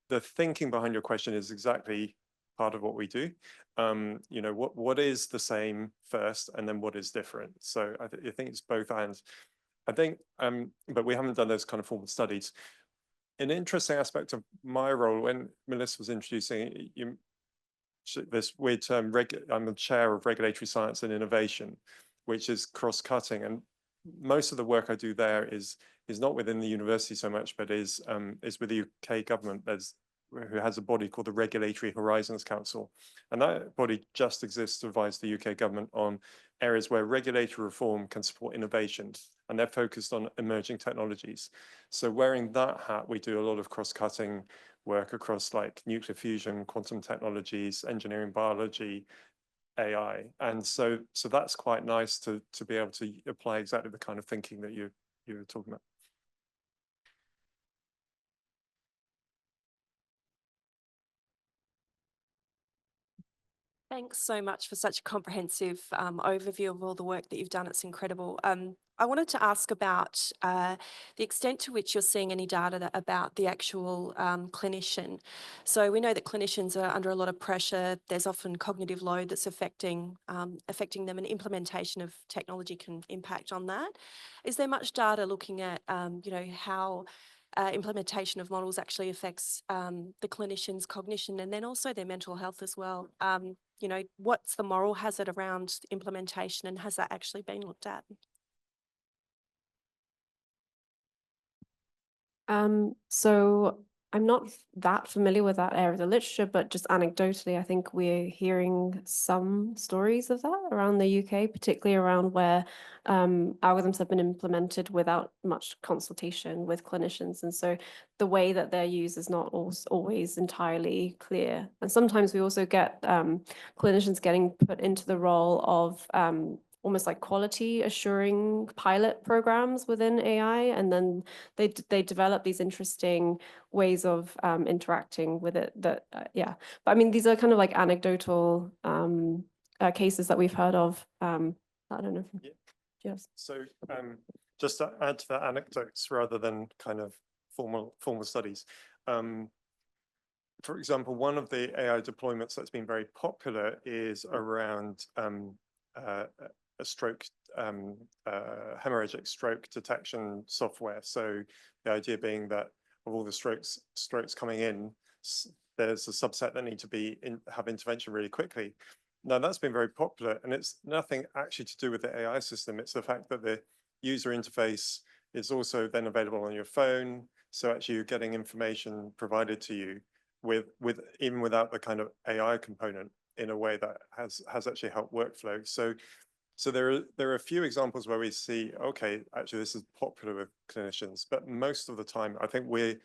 the thinking behind your question is exactly part of what we do. What is the same first, and then what is different? So I think it's both and. I think, but we haven't done those kind of formal studies. An interesting aspect of my role, when Melissa was introducing, this weird term, I'm the chair of regulatory science and innovation, which is cross-cutting. And most of the work I do there is not within the university so much, but is with the UK government. Who has a body called the Regulatory Horizons Council. And that body just exists to advise the UK government on areas where regulatory reform can support innovation. And they're focused on emerging technologies. So wearing that hat, we do a lot of cross-cutting work across like nuclear fusion, quantum technologies, engineering, biology, AI. And so that's quite nice to be able to apply exactly the kind of thinking that you were talking about. Thanks so much for such a comprehensive overview of all the work that you've done. It's incredible. I wanted to ask about the extent to which you're seeing any data about the actual clinician. So we know that clinicians are under a lot of pressure. There's often cognitive load that's affecting them, and implementation of technology can impact on that. Is there much data looking at how implementation of models actually affects the clinician's cognition and then also their mental health as well? What's the moral hazard around implementation, and has that actually been looked at? So I'm not that familiar with that area of the literature, but just anecdotally, I think we're hearing some stories of that around the UK, particularly around where algorithms have been implemented without much consultation with clinicians. And so the way that they're used is not always entirely clear. And sometimes we also get clinicians getting put into the role of almost like quality assuring pilot programs within AI, and then they develop these interesting ways of interacting with it. But I mean, these are kind of like anecdotal cases that we've heard of. I don't know. Yes. So just to add to that, anecdotes rather than kind of formal studies. For example, one of the AI deployments that's been very popular is around a stroke, hemorrhagic stroke detection software. So the idea being that of all the strokes coming in, there's a subset that need to have intervention really quickly. Now that's been very popular, and it's nothing actually to do with the AI system. It's the fact that the user interface is also then available on your phone. So actually you're getting information provided to you with even without the kind of AI component in a way that has actually helped workflow. So there are a few examples where we see, okay, actually this is popular with clinicians, but most of the time, I think we're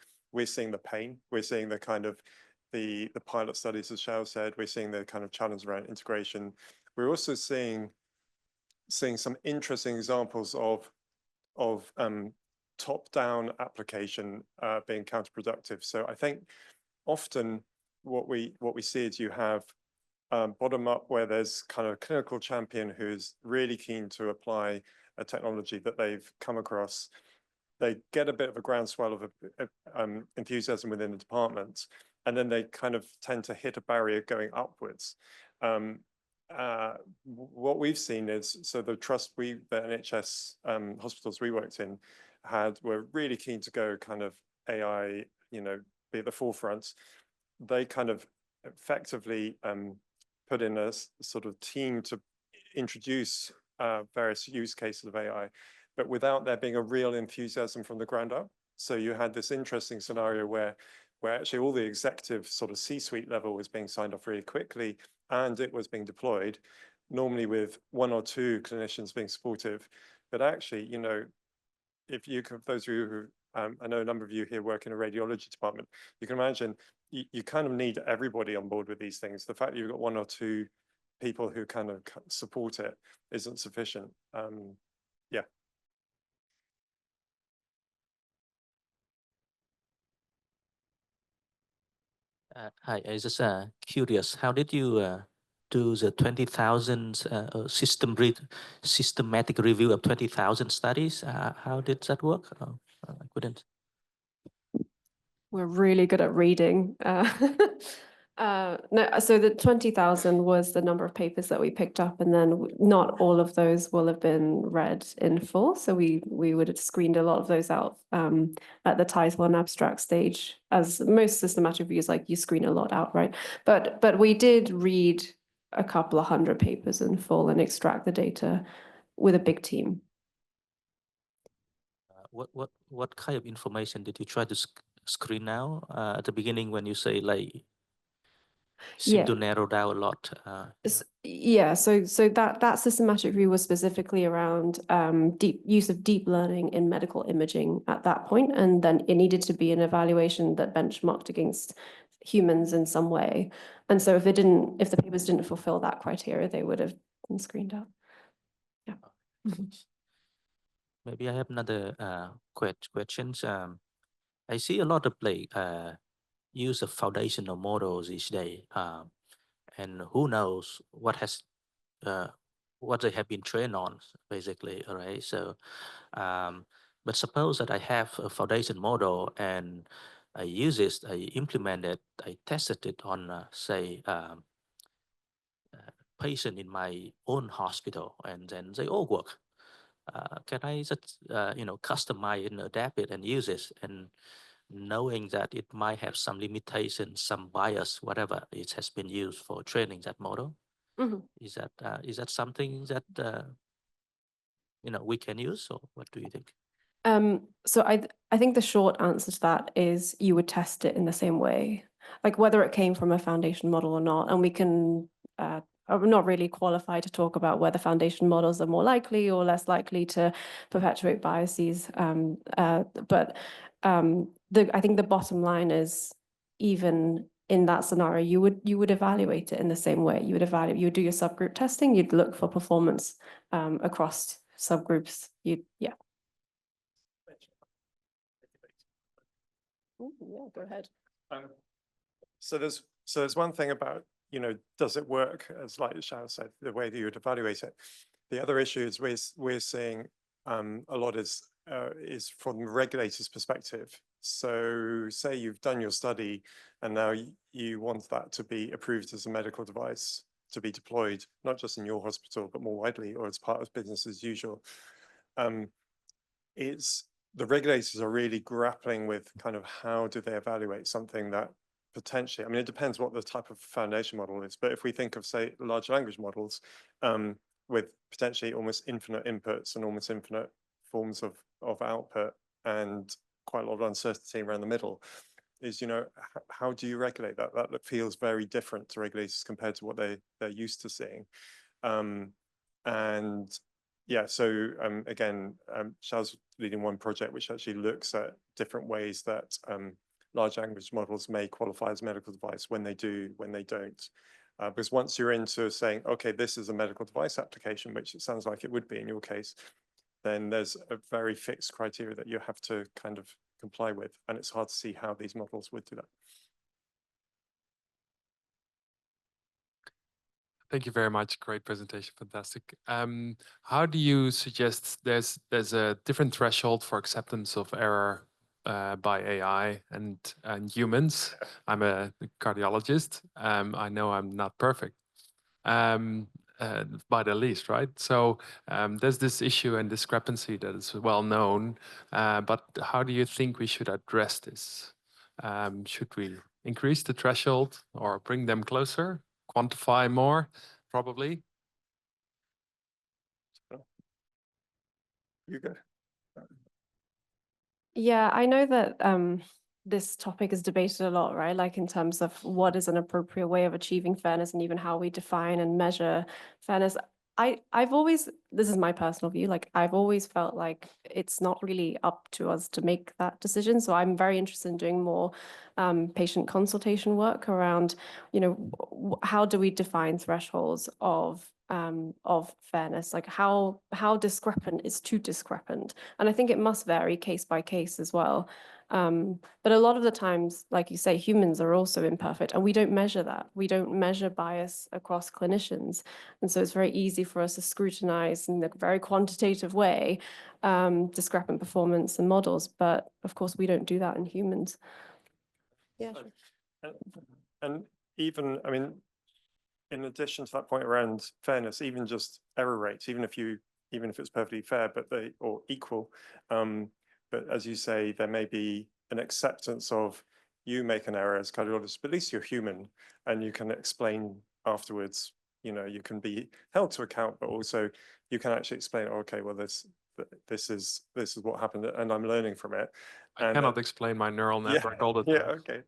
seeing the pain. We're seeing the kind of the pilot studies, as Xiao said. We're seeing the kind of challenge around integration. We're also seeing some interesting examples of top-down application being counterproductive. So I think often what we see is you have bottom up, where there's kind of a clinical champion who's really keen to apply a technology that they've come across. They get a bit of a groundswell of enthusiasm within the department, and then they kind of tend to hit a barrier going upwards. What we've seen is, so the NHS hospitals we worked in were really keen to go kind of AI, be at the forefront. They kind of effectively put in a sort of team to introduce various use cases of AI, but without there being a real enthusiasm from the ground up. So you had this interesting scenario where actually all the executive sort of C-suite level was being signed off really quickly, and it was being deployed, normally with one or two clinicians being supportive. But actually, if those of you who, I know a number of you here work in a radiology department, you can imagine you kind of need everybody on board with these things. The fact that you've got one or two people who kind of support it isn't sufficient. Yeah. Hi, I was just curious, how did you do the 20,000 systematic review of 20,000 studies? How did that work? Oh, I couldn't. We're really good at reading. No, so the 20,000 was the number of papers that we picked up, and then not all of those will have been read in full. So we would have screened a lot of those out at the Title 1 abstract stage, as most systematic reviews, like you screen a lot out, right? But we did read a couple of hundred papers in full and extract the data with a big team. What kind of information did you try to screen now at the beginning when you say like seem to narrow down a lot? Yeah, so that systematic review was specifically around use of deep learning in medical imaging at that point, and then it needed to be an evaluation that benchmarked against humans in some way. And so if the papers didn't fulfill that criteria, they would have been screened out. Yeah. Maybe I have another questions. I see a lot of like use of foundational models each day, and who knows what they have been trained on, basically. All right. So, but suppose that I have a foundation model and I use it, I implement it, I tested it on, say, patient in my own hospital, and then they all work. Can I just, customize and adapt it and use it, and knowing that it might have some limitations, some bias, whatever it has been used for training that model? Mhm. Is that something that we can use, or what do you think? So I think the short answer to that is you would test it in the same way, like whether it came from a foundation model or not. And we can, I'm not really qualified to talk about whether foundation models are more likely or less likely to perpetuate biases. But I think the bottom line is, even in that scenario, you would evaluate it in the same way. You would do your subgroup testing. You'd look for performance across subgroups. Yeah. Ooh, yeah, go ahead. So there's one thing about, does it work, as like Xiao said, the way that you would evaluate it. The other issue is we're seeing a lot is from the regulator's perspective. So say you've done your study and now you want that to be approved as a medical device to be deployed, not just in your hospital, but more widely, or as part of business as usual. The regulators are really grappling with kind of how do they evaluate something that potentially, I mean, it depends what the type of foundation model is, but if we think of, say, large language models with potentially almost infinite inputs and almost infinite forms of output and quite a lot of uncertainty around the middle, is, how do you regulate that? That feels very different to regulators compared to what they're used to seeing. And yeah, so again, Xiao's leading one project which actually looks at different ways that large language models may qualify as a medical device, when they do, when they don't. Because once you're into saying, okay, this is a medical device application, which it sounds like it would be in your case, then there's a very fixed criteria that you have to kind of comply with. And it's hard to see how these models would do that. Thank you very much. Great presentation. Fantastic. How do you suggest there's a different threshold for acceptance of error by AI and humans? I'm a cardiologist. I know I'm not perfect, by the least, right? So there's this issue and discrepancy that is well known. But how do you think we should address this? Should we increase the threshold or bring them closer? Quantify more, probably. You go. Yeah, I know that this topic is debated a lot, right? Like in terms of what is an appropriate way of achieving fairness and even how we define and measure fairness. I've always, this is my personal view, like I've always felt like it's not really up to us to make that decision. So I'm very interested in doing more patient consultation work around, how do we define thresholds of fairness? Like how discrepant is too discrepant? And I think it must vary case by case as well. But a lot of the times, like you say, humans are also imperfect, and we don't measure that. We don't measure bias across clinicians. And so it's very easy for us to scrutinize in a very quantitative way discrepant performance and models. But of course, we don't do that in humans. Yeah, sure. And even, I mean, in addition to that point around fairness, even just error rates, even if it's perfectly fair, but or equal, but as you say, there may be an acceptance of you make an error as cardiologist, but at least you're human and you can explain afterwards. You know, you can be held to account, but also you can actually explain, okay, well, this is what happened, and I'm learning from it. I cannot explain my neural network all the time. Yeah, okay.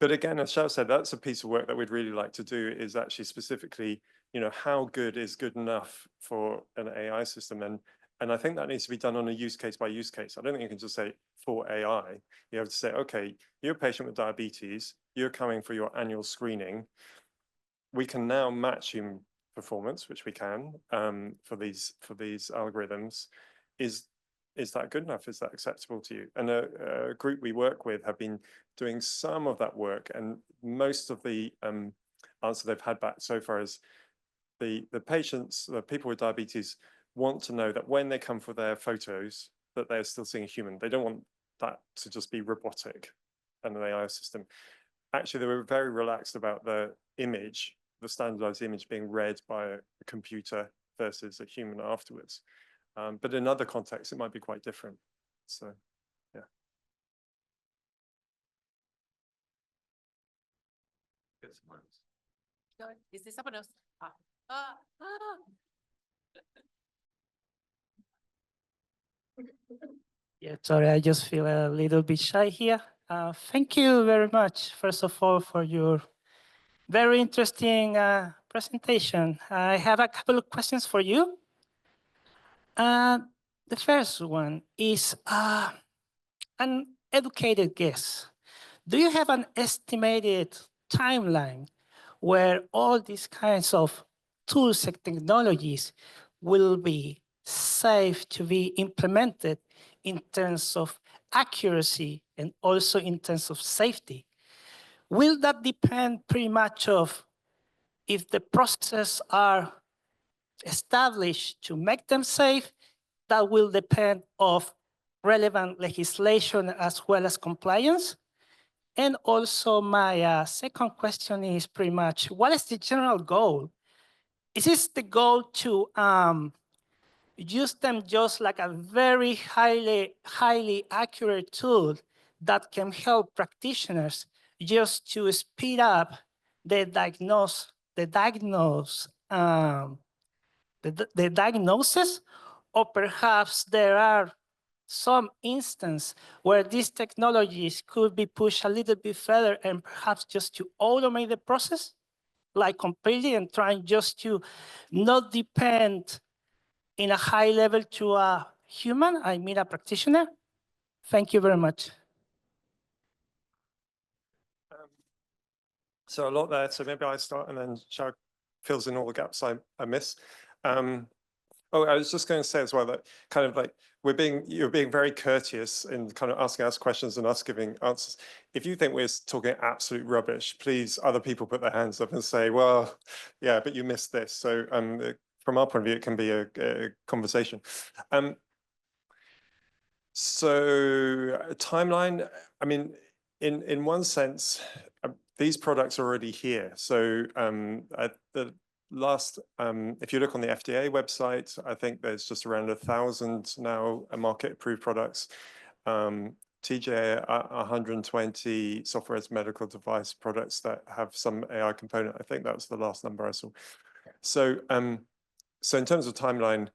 But again, as Xiao said, that's a piece of work that we'd really like to do, is actually specifically, you know, how good is good enough for an AI system? And I think that needs to be done on a use case by use case. I don't think you can just say for AI. You have to say, okay, you're a patient with diabetes, you're coming for your annual screening. We can now match human performance, which we can for these algorithms. Is that good enough? Is that acceptable to you? And a group we work with have been doing some of that work, and most of the answer they've had back so far is the patients, the people with diabetes, want to know that when they come for their photos, that they're still seeing a human. They don't want that to just be robotic and an AI system. Actually, they were very relaxed about the image, the standardized image being read by a computer versus a human afterwards. But in other contexts, it might be quite different. So, yeah. Is this someone else? Yeah, sorry, I just feel a little bit shy here. Thank you very much, first of all, for your very interesting presentation. I have a couple of questions for you. The first one is an educated guess. Do you have an estimated timeline where all these kinds of tools and technologies will be safe to be implemented in terms of accuracy and also in terms of safety? Will that depend pretty much of if the processes are established to make them safe? That will depend of relevant legislation as well as compliance. And also my second question is pretty much, what is the general goal? Is this the goal to use them just like a very highly accurate tool that can help practitioners just to speed up the diagnosis, or perhaps there are some instance where these technologies could be pushed a little bit further and perhaps just to automate the process, like completely, and trying just to not depend in a high level to a human, I mean a practitioner? Thank you very much. So a lot there. So maybe I start and then Xiao fills in all the gaps I miss. Oh, I was just going to say as well that kind of like you're being very courteous in kind of asking us questions and us giving answers. If you think we're talking absolute rubbish, please, other people put their hands up and say, well, yeah, but you missed this. So from our point of view, it can be a conversation. So timeline, I mean, in one sense, these products are already here. So at the last, if you look on the FDA website, I think there's just around 1,000 now market-approved products. TJ 120 software as medical device products that have some AI component. I think that was the last number I saw. So, so in terms of timeline,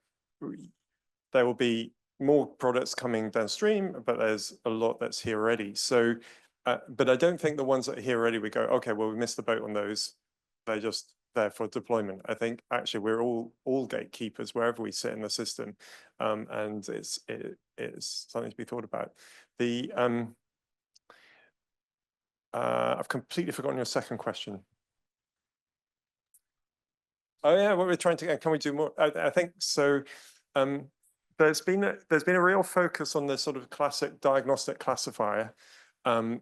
there will be more products coming downstream, but there's a lot that's here already. So, but I don't think the ones that are here already, we go, okay, well, we missed the boat on those. They're just there for deployment. I think actually we're all gatekeepers wherever we sit in the system, and it's something to be thought about. The I've completely forgotten your second question. Oh yeah, what we're trying to get. Can we do more? I think so. There's been a real focus on the sort of classic diagnostic classifier, and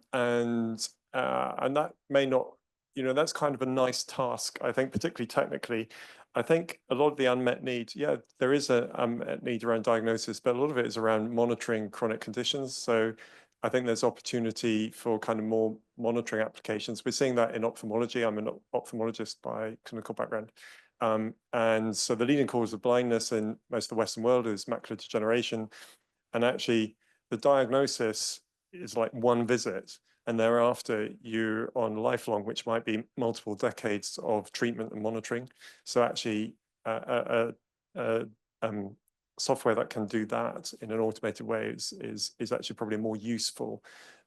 that may not, you know, that's kind of a nice task, I think, particularly technically. I think a lot of the unmet need, yeah, there is a unmet need around diagnosis, but a lot of it is around monitoring chronic conditions. So I think there's opportunity for kind of more monitoring applications. We're seeing that in ophthalmology. I'm an ophthalmologist by clinical background. And so the leading cause of blindness in most of the Western world is macular degeneration. And actually the diagnosis is like one visit, and thereafter you're on lifelong, which might be multiple decades of treatment and monitoring. So actually software that can do that in an automated way is actually probably a more useful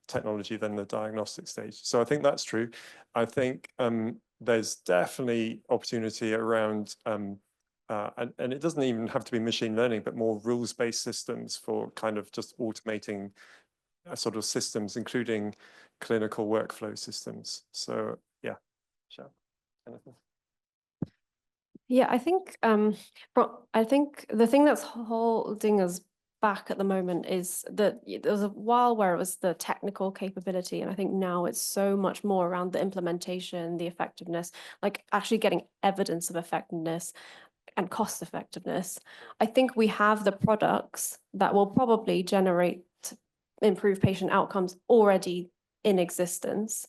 technology than the diagnostic stage. So I think that's true. I think there's definitely opportunity around, and it doesn't even have to be machine learning, but more rules-based systems for kind of just automating sort of systems, including clinical workflow systems. So yeah, Xiao, anything? Yeah, I think the thing that's holding us back at the moment is that there was a while where it was the technical capability, and I think now it's so much more around the implementation, the effectiveness, like actually getting evidence of effectiveness and cost effectiveness. I think we have the products that will probably generate improved patient outcomes already in existence.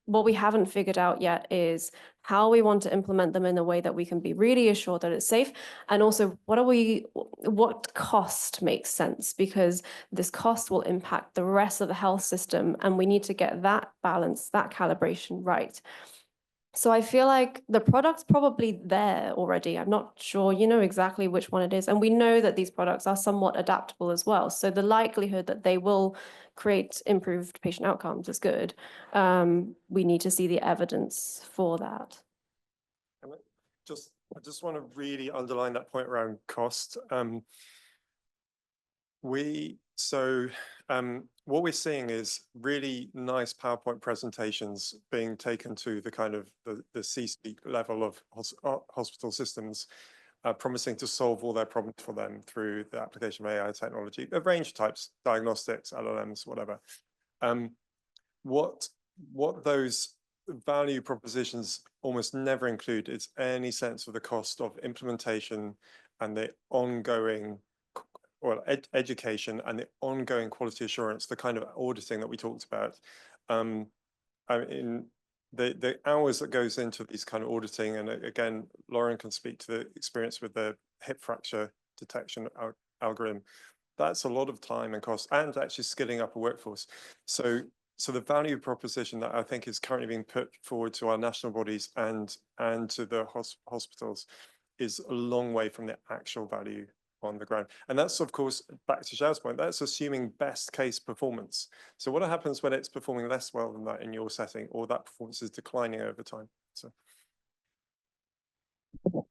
What we haven't figured out yet is how we want to implement them in a way that we can be really assured that it's safe. And also, what cost makes sense, because this cost will impact the rest of the health system, and we need to get that balance, that calibration right. So I feel like the product's probably there already. I'm not sure, you know, exactly which one it is. And we know that these products are somewhat adaptable as well. So the likelihood that they will create improved patient outcomes is good. We need to see the evidence for that. I just want to really underline that point around cost. What we're seeing is really nice PowerPoint presentations being taken to the kind of the C-suite level of hospital systems, promising to solve all their problems for them through the application of AI technology, a range of types, diagnostics, LLMs, whatever. What those value propositions almost never include is any sense of the cost of implementation and the ongoing education and the ongoing quality assurance, the kind of auditing that we talked about. I mean, the hours that goes into these kind of auditing, and again, Lauren can speak to the experience with the hip fracture detection algorithm. That's a lot of time and cost, and actually skilling up a workforce. So the value proposition that I think is currently being put forward to our national bodies and to the hospitals is a long way from the actual value on the ground. And that's, of course, back to Xiao's point, that's assuming best case performance. So what happens when it's performing less well than that in your setting, or that performance is declining over time? So. All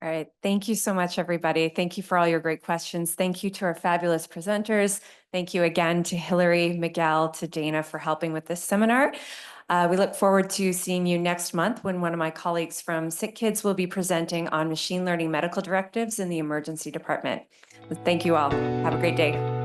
right. Thank you so much, everybody. Thank you for all your great questions. Thank you to our fabulous presenters. Thank you again to Hillary, Miguel, to Dana for helping with this seminar. We look forward to seeing you next month when one of my colleagues from Sick Kids will be presenting on machine learning medical directives in the emergency department. Thank you all. Have a great day.